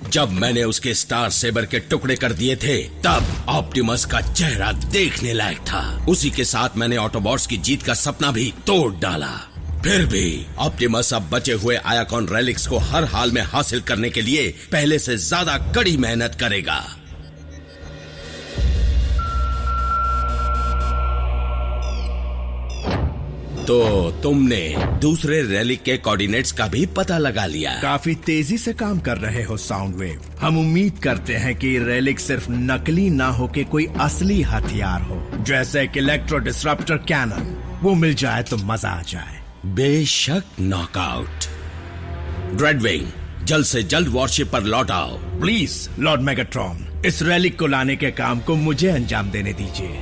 जब मैंने उसके स्टार सेबर के टुकड़े कर दिए थे तब ऑप्टिमस का चेहरा देखने लायक था। उसी के साथ मैंने ऑटोबॉट्स की जीत का सपना भी तोड़ डाला। फिर भी ऑप्टिमस अब बचे हुए आयाकॉन रेलिक्स को हर हाल में हासिल करने के लिए पहले से ज्यादा कड़ी मेहनत करेगा। तो तुमने दूसरे रेलिक के कोऑर्डिनेट्स का भी पता लगा लिया। काफी तेजी से काम कर रहे हो साउंडवेव। हम उम्मीद करते हैं कि रेलिक सिर्फ नकली ना हो के कोई असली हथियार हो, जैसे कि इलेक्ट्रो डिसरप्टर कैनन। वो मिल जाए तो मजा आ जाए। बेशक नॉकआउट। ड्रेडविंग, जल्द से जल्द वॉरशिप पर लौट आओ। प्लीज लॉर्ड मेगाट्रॉन, इस रेलिक को लाने के काम को मुझे अंजाम देने दीजिए।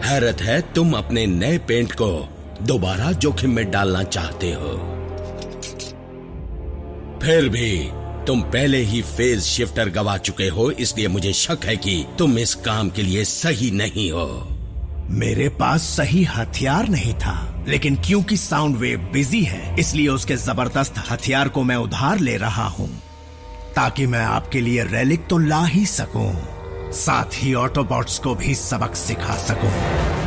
हैरत है तुम अपने नए पेंट को दोबारा जोखिम में डालना चाहते हो। फिर भी तुम पहले ही फेज शिफ्टर गवा चुके हो, इसलिए मुझे शक है कि तुम इस काम के लिए सही नहीं हो। मेरे पास सही हथियार नहीं था, लेकिन क्योंकि साउंडवेव बिजी है इसलिए उसके जबरदस्त हथियार को मैं उधार ले रहा हूं, ताकि मैं आपके लिए रेलिक तो ला ही सकूं, साथ ही ऑटोबॉट्स को भी सबक सिखा सकूं।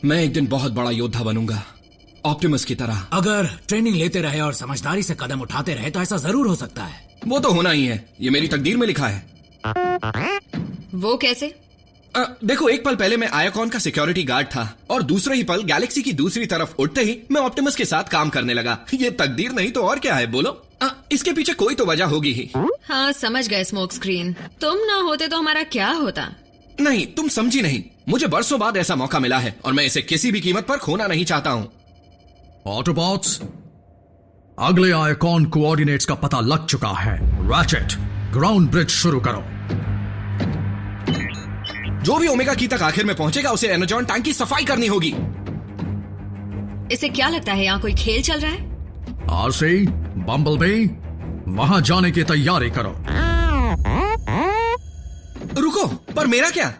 मैं एक दिन बहुत बड़ा योद्धा बनूंगा, ऑप्टिमस की तरह। अगर ट्रेनिंग लेते रहे और समझदारी से कदम उठाते रहे तो ऐसा जरूर हो सकता है। वो तो होना ही है, ये मेरी तकदीर में लिखा है। वो कैसे? देखो, एक पल पहले मैं आयाकॉन का सिक्योरिटी गार्ड था और दूसरे ही पल गैलेक्सी की दूसरी तरफ उठते ही मैं ऑप्टिमस के साथ काम करने लगा। ये तकदीर नहीं तो और क्या है, बोलो? इसके पीछे कोई तो वजह होगी ही। हाँ, समझ गए स्मोक स्क्रीन। तुम ना होते तो हमारा क्या होता? नहीं, तुम समझी नहीं। मुझे बरसों बाद ऐसा मौका मिला है और मैं इसे किसी भी कीमत पर खोना नहीं चाहता हूं। ऑटोबॉट्स, अगले आइकॉन कोऑर्डिनेट्स का पता लग चुका है। रैचेट, ग्राउंड ब्रिज शुरू करो। जो भी ओमेगा की तक आखिर में पहुंचेगा उसे एनर्जॉन टैंक की सफाई करनी होगी। इसे क्या लगता है, यहाँ कोई खेल चल रहा है? आरसी, बम्बलबी, वहां जाने की तैयारी करो। रुको, पर मेरा क्या?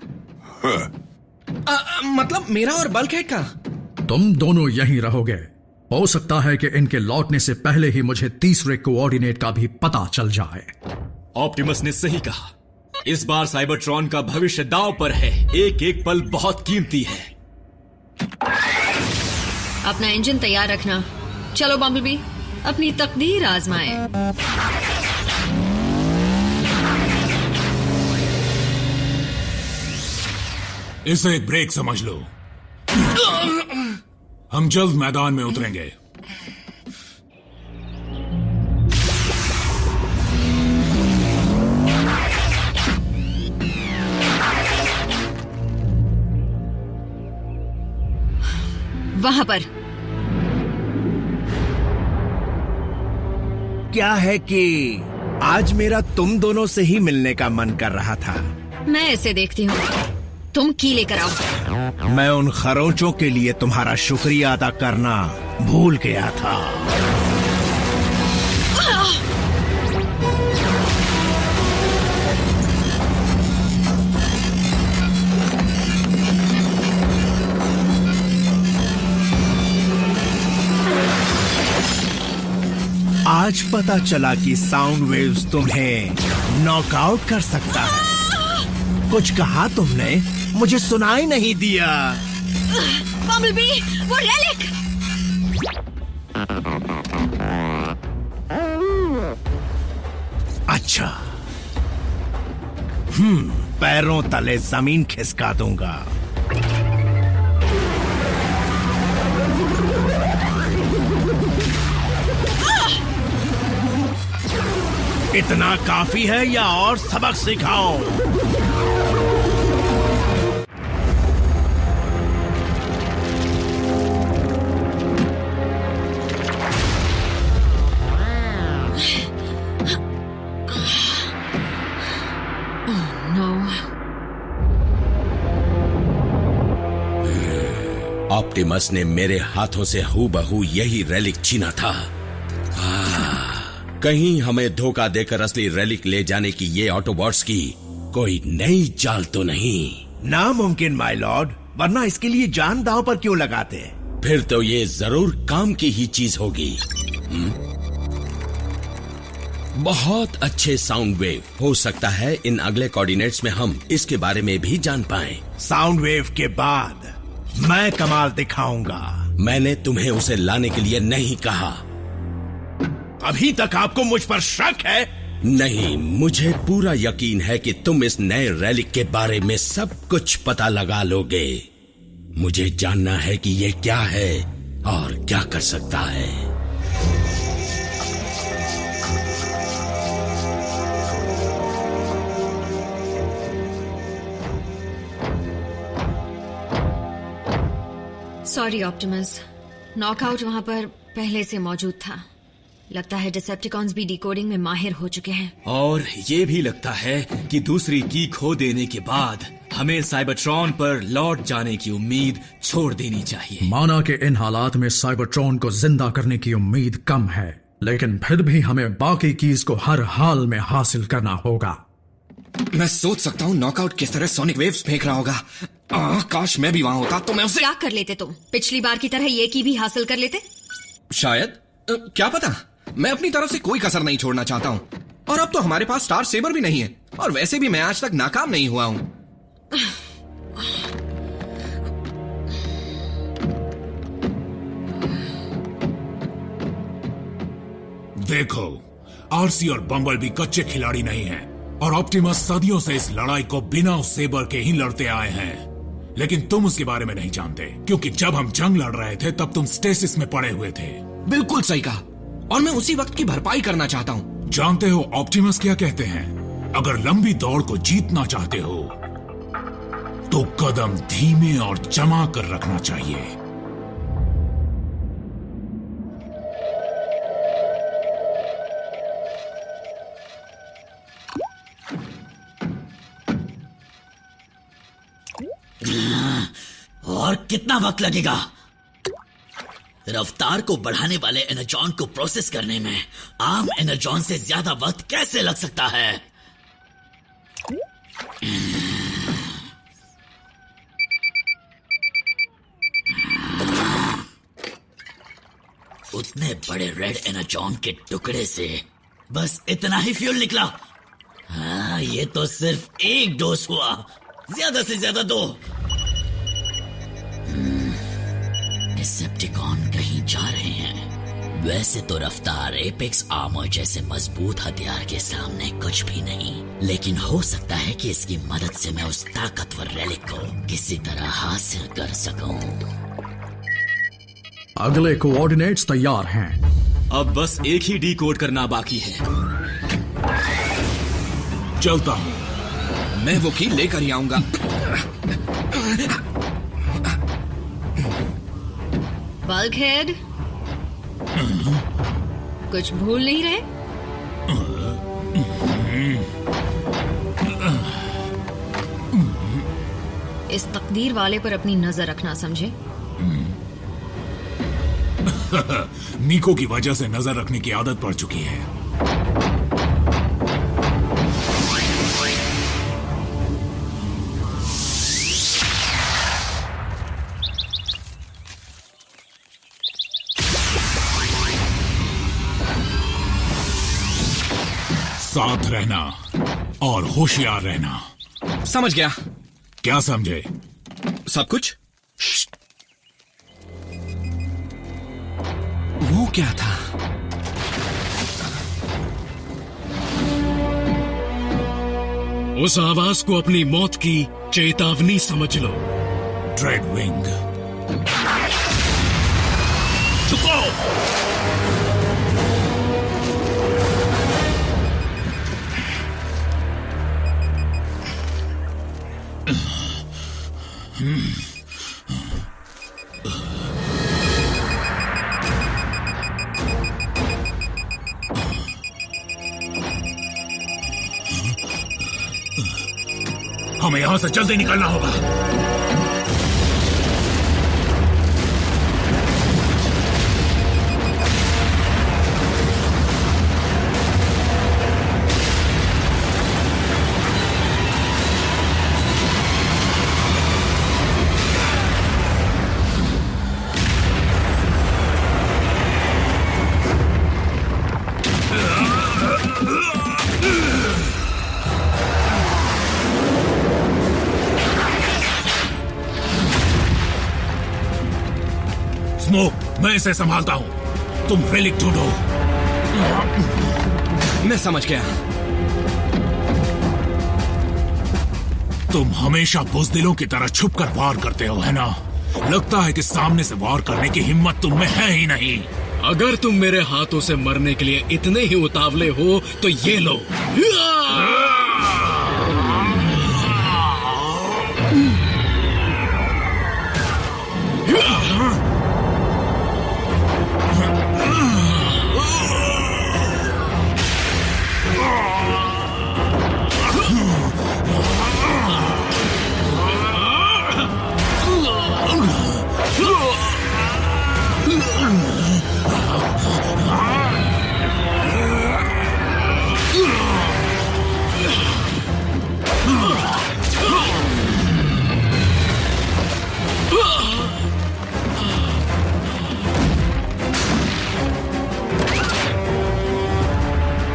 मतलब मेरा और बल्कहेड का? तुम दोनों यहीं रहोगे। हो सकता है कि इनके लौटने से पहले ही मुझे तीसरे कोऑर्डिनेट का भी पता चल जाए। ऑप्टिमस ने सही कहा, इस बार साइबरट्रॉन का भविष्य दांव पर है। एक एक पल बहुत कीमती है। अपना इंजन तैयार रखना। चलो बम्बलबी, अपनी तकदीर आजमाए। इसे एक ब्रेक समझ लो। हम जल्द मैदान में उतरेंगे। वहां पर क्या है कि आज मेरा तुम दोनों से ही मिलने का मन कर रहा था। मैं इसे देखती हूँ, तुम की लेकर आओ। मैं उन खरोंचों के लिए तुम्हारा शुक्रिया अदा करना भूल गया था। आज पता चला कि साउंड वेव्स तुम्हें नॉकआउट कर सकता है। कुछ कहा तुमने? मुझे सुनाई नहीं दिया। बम्बलबी, वो रेलिक! अच्छा, पैरों तले जमीन खिसका दूंगा। इतना काफी है या और सबक सिखाओ? ऑप्टिमस ने मेरे हाथों से हूबहू यही रेलिक छीना था। कहीं हमें धोखा देकर असली रेलिक ले जाने की ये ऑटोबॉट्स की कोई नई चाल तो नहीं? नामुमकिन माय लॉर्ड, वरना इसके लिए जान दांव पर क्यों लगाते? फिर तो ये जरूर काम की ही चीज होगी। बहुत अच्छे साउंड वेव। हो सकता है इन अगले कोऑर्डिनेट्स में हम इसके बारे में भी जान पाएं। साउंड वेव के बाद मैं कमाल दिखाऊंगा। मैंने तुम्हें उसे लाने के लिए नहीं कहा। अभी तक आपको मुझ पर शक है? नहीं, मुझे पूरा यकीन है कि तुम इस नए रेलिक के बारे में सब कुछ पता लगा लोगे। मुझे जानना है कि ये क्या है और क्या कर सकता है। सॉरी ऑप्टिमस, नॉकआउट वहां पर पहले से मौजूद था। लगता है डिसेप्टिकॉन्स भी डिकोडिंग में माहिर हो चुके हैं। और ये भी लगता है कि दूसरी की खो देने के बाद हमें साइबरट्रॉन पर लौट जाने की उम्मीद छोड़ देनी चाहिए। माना कि इन हालात में साइबरट्रॉन को जिंदा करने की उम्मीद कम है, लेकिन फिर भी हमें बाकी कीज को हर हाल में हासिल करना होगा। मैं सोच सकता हूँ नॉकआउट किस तरह सोनिक वेव्स फेंक रहा होगा। काश मैं भी वहां होता तो मैं उसे... क्या कर लेते तुम? पिछली बार की तरह ये की भी हासिल कर लेते? शायद, क्या पता। मैं अपनी तरफ से कोई कसर नहीं छोड़ना चाहता हूँ। और अब तो हमारे पास स्टार सेबर भी नहीं है, और वैसे भी मैं आज तक नाकाम नहीं हुआ हूँ। देखो, आरसी और बम्बल भी कच्चे खिलाड़ी नहीं हैं, और ऑप्टिमस सदियों से इस लड़ाई को बिना उस सेबर के ही लड़ते आए हैं। लेकिन तुम उसके बारे में नहीं जानते, क्योंकि जब हम जंग लड़ रहे थे तब तुम स्टेसिस में पड़े हुए थे। बिल्कुल सही कहा, और मैं उसी वक्त की भरपाई करना चाहता हूँ। जानते हो ऑप्टिमस क्या कहते हैं? अगर लंबी दौड़ को जीतना चाहते हो तो कदम धीमे और जमा कर रखना चाहिए। और कितना वक्त लगेगा? रफ्तार को बढ़ाने वाले एनर्जॉन को प्रोसेस करने में आम एनर्जॉन से ज्यादा वक्त कैसे लग सकता है? उतने बड़े रेड एनर्जॉन के टुकड़े से बस इतना ही फ्यूल निकला। हाँ, ये तो सिर्फ एक डोज हुआ, ज्यादा से ज्यादा 2। डिसेप्टिकॉन कहीं जा रहे हैं। वैसे तो रफ्तार एपेक्स आर्मर जैसे मजबूत हथियार के सामने कुछ भी नहीं, लेकिन हो सकता है कि इसकी मदद से मैं उस ताकतवर रेलिक को किसी तरह हासिल कर सकूं। अगले कोऑर्डिनेट्स तैयार हैं। अब बस एक ही डिकोड करना बाकी है। चलता हूं। मैं वो की लेकर ही आऊंगा। बल्कहेड, कुछ भूल नहीं रहे? इस तकदीर वाले पर अपनी नजर रखना, समझे? निको की वजह से नजर रखने की आदत पड़ चुकी है। साथ रहना और होशियार रहना। समझ गया। क्या समझे? सब कुछ। वो क्या था? उस आवाज को अपनी मौत की चेतावनी समझ लो। ड्रेडविंग। चुको! हमें यहां से जल्दी निकलना होगा। स्मोक, मैं इसे संभालता हूं, तुम रेलिक ढूंढो। मैं समझ गया। तुम हमेशा बुज़दिलों की तरह छुप कर वार करते हो, है ना? लगता है कि सामने से वार करने की हिम्मत तुम में है ही नहीं। अगर तुम मेरे हाथों से मरने के लिए इतने ही उतावले हो तो ये लो।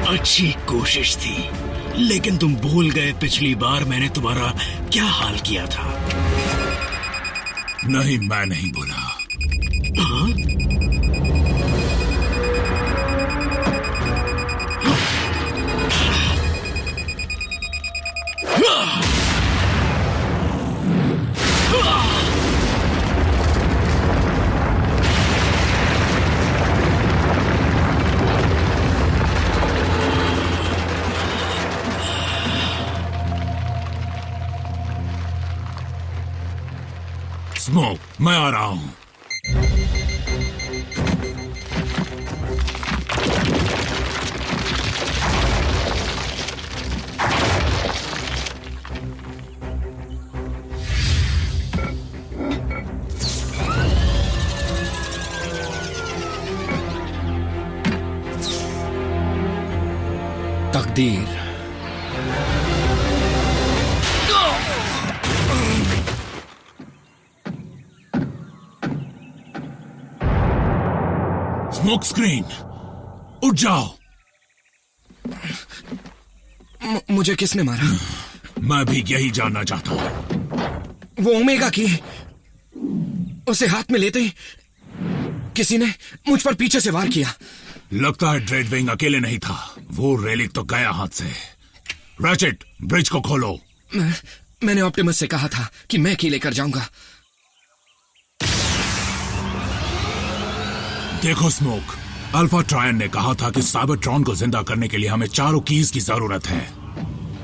अच्छी कोशिश थी, लेकिन तुम भूल गए पिछली बार मैंने तुम्हारा क्या हाल किया था। नहीं, मैं नहीं बोला। स्मोक, मैं आ रहा हूं। तकदीर। स्मोक स्क्रीन, उठ जाओ। मुझे किसने मारा? मैं भी यही जानना चाहता हूं। वो ओमेगा की, उसे हाथ में लेते ही किसी ने मुझ पर पीछे से वार किया। लगता है ड्रेडविंग अकेले नहीं था, वो रेलिक तो गया हाथ से। रैचेट, ब्रिज को खोलो। मैंने ऑप्टिमस से कहा था कि मैं की लेकर जाऊंगा। देखो स्मोक, अल्फा ट्रायन ने कहा था कि साइबरट्रॉन को जिंदा करने के लिए हमें 4 कीज की जरूरत है।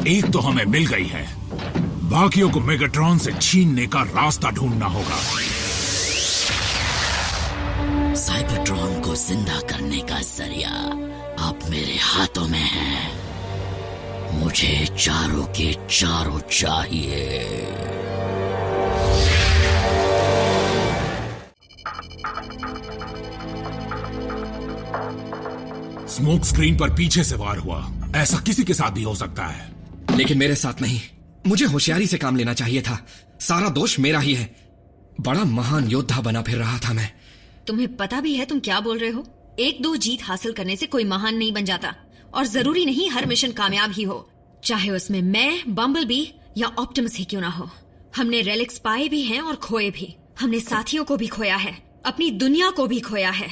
एक तो हमें मिल गई है, बाकियों को मेगाट्रॉन से छीनने का रास्ता ढूंढना होगा। साइबरट्रॉन को जिंदा करने का जरिया अब मेरे हाथों में है। मुझे 4 के 4 चाहिए। स्मोक स्क्रीन पर पीछे से वार हुआ, ऐसा किसी के साथ भी हो सकता है। लेकिन मेरे साथ नहीं। मुझे होशियारी से काम लेना चाहिए था। सारा दोष मेरा ही है। बड़ा महान योद्धा बना फिर रहा था मैं। तुम्हें पता भी है तुम क्या बोल रहे हो? 1-2 जीत हासिल करने से कोई महान नहीं बन जाता, और जरूरी नहीं हर मिशन कामयाब ही हो, चाहे उसमें मैं, बम्बलबी या ऑप्टिमस ही क्यों ना हो। हमने रेलिक्स पाए भी हैं और खोए भी। हमने साथियों को भी खोया है, अपनी दुनिया को भी खोया है,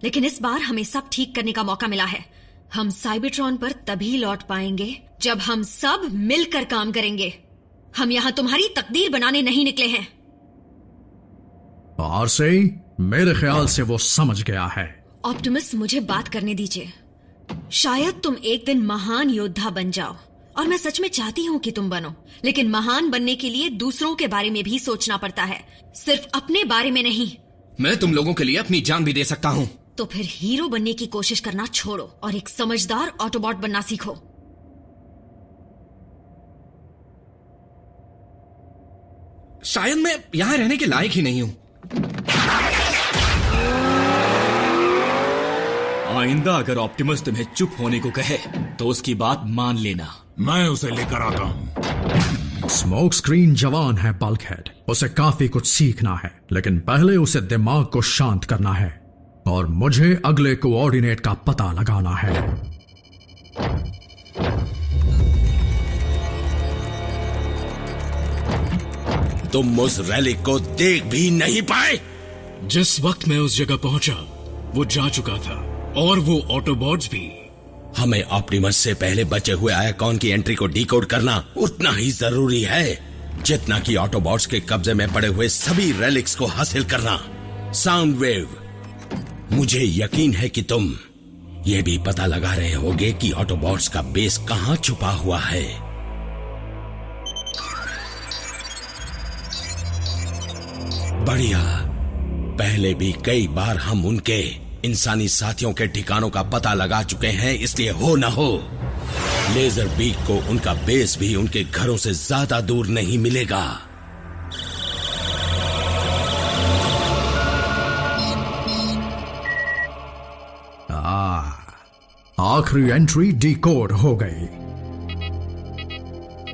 लेकिन इस बार हमें सब ठीक करने का मौका मिला है। हम साइबरट्रॉन पर तभी लौट पाएंगे जब हम सब मिलकर काम करेंगे। हम यहाँ तुम्हारी तकदीर बनाने नहीं निकले हैं। आरसे, मेरे ख्याल से वो समझ गया है। ऑप्टिमस, मुझे बात करने दीजिए। शायद तुम एक दिन महान योद्धा बन जाओ और मैं सच में चाहती हूँ कि तुम बनो, लेकिन महान बनने के लिए दूसरों के बारे में भी सोचना पड़ता है, सिर्फ अपने बारे में नहीं। मैं तुम लोगों के लिए अपनी जान भी दे सकता हूँ। तो फिर हीरो बनने की कोशिश करना छोड़ो और एक समझदार ऑटोबॉट बनना सीखो। शायद मैं यहाँ रहने के लायक ही नहीं हूँ। आइंदा अगर ऑप्टिमस तुम्हें चुप होने को कहे तो उसकी बात मान लेना। मैं उसे लेकर आता हूँ। स्मोक स्क्रीन जवान है बल्कहेड, उसे काफी कुछ सीखना है, लेकिन पहले उसे दिमाग को शांत करना है और मुझे अगले कोऑर्डिनेट का पता लगाना है। तुम उस रैलिक को देख भी नहीं पाए। जिस वक्त मैं उस जगह पहुंचा वो जा चुका था, और वो ऑटोबॉट्स भी। हमें ऑप्टिमस से पहले बचे हुए आयाकॉन की एंट्री को डिकोड करना उतना ही जरूरी है जितना कि ऑटोबॉट्स के कब्जे में पड़े हुए सभी रेलिक्स को हासिल करना। साउंड वेव, मुझे यकीन है कि तुम ये भी पता लगा रहे होगे कि ऑटोबॉट्स का बेस कहां छुपा हुआ है। बढ़िया, पहले भी कई बार हम उनके इंसानी साथियों के ठिकानों का पता लगा चुके हैं, इसलिए हो न हो लेजर बीक को उनका बेस भी उनके घरों से ज्यादा दूर नहीं मिलेगा। आखिरी एंट्री डिकोड हो गई।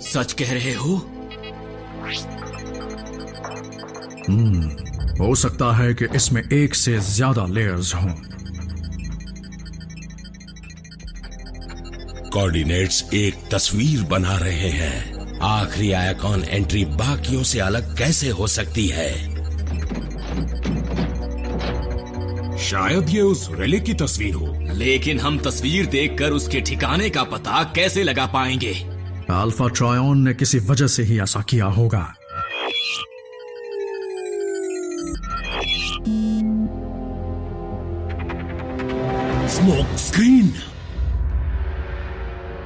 सच कह रहे हो? हो सकता है कि इसमें एक से ज्यादा लेयर्स हों। कोऑर्डिनेट्स एक तस्वीर बना रहे हैं। आखिरी आयाकॉन एंट्री बाकियों से अलग कैसे हो सकती है? शायद ये उस रेलिक की तस्वीर हो। लेकिन हम तस्वीर देखकर उसके ठिकाने का पता कैसे लगा पाएंगे? अल्फा ट्रायन ने किसी वजह से ही ऐसा किया होगा। स्मोक स्क्रीन,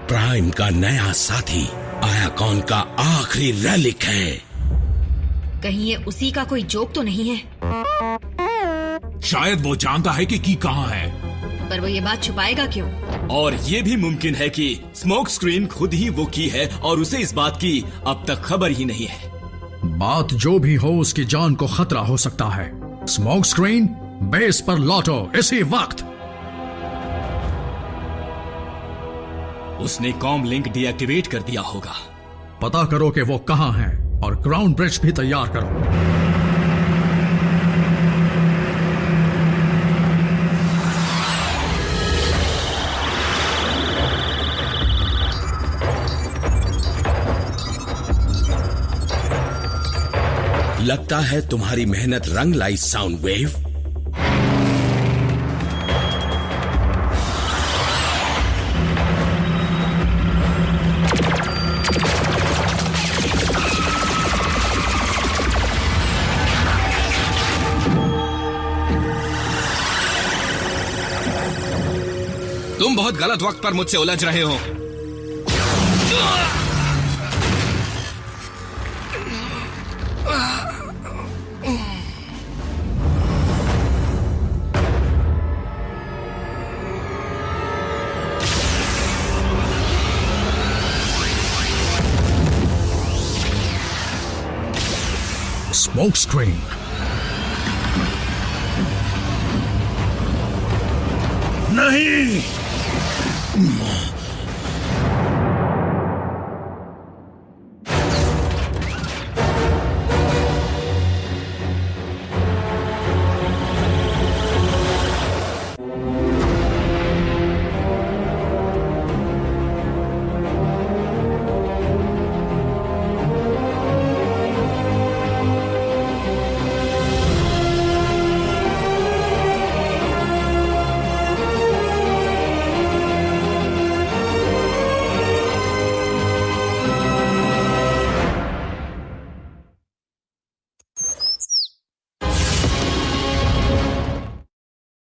प्राइम का नया साथी आयाकॉन का आखिरी रेलिक है। कहीं ये उसी का कोई जोक तो नहीं है? शायद वो जानता है कि की कहां है, पर वो ये बात छुपाएगा क्यों? और ये भी मुमकिन है कि स्मोक स्क्रीन खुद ही वो की है और उसे इस बात की अब तक खबर ही नहीं है। बात जो भी हो, उसकी जान को खतरा हो सकता है। स्मोक स्क्रीन, बेस पर लौटो इसी वक्त। उसने कॉम लिंक डीएक्टिवेट कर दिया होगा। पता करो कि वो कहां है और ग्राउंड ब्रिज भी तैयार करो। लगता है तुम्हारी मेहनत रंग लाई साउंड वेव। तुम बहुत गलत वक्त पर मुझसे उलझ रहे हो। Smoke screen. नहीं,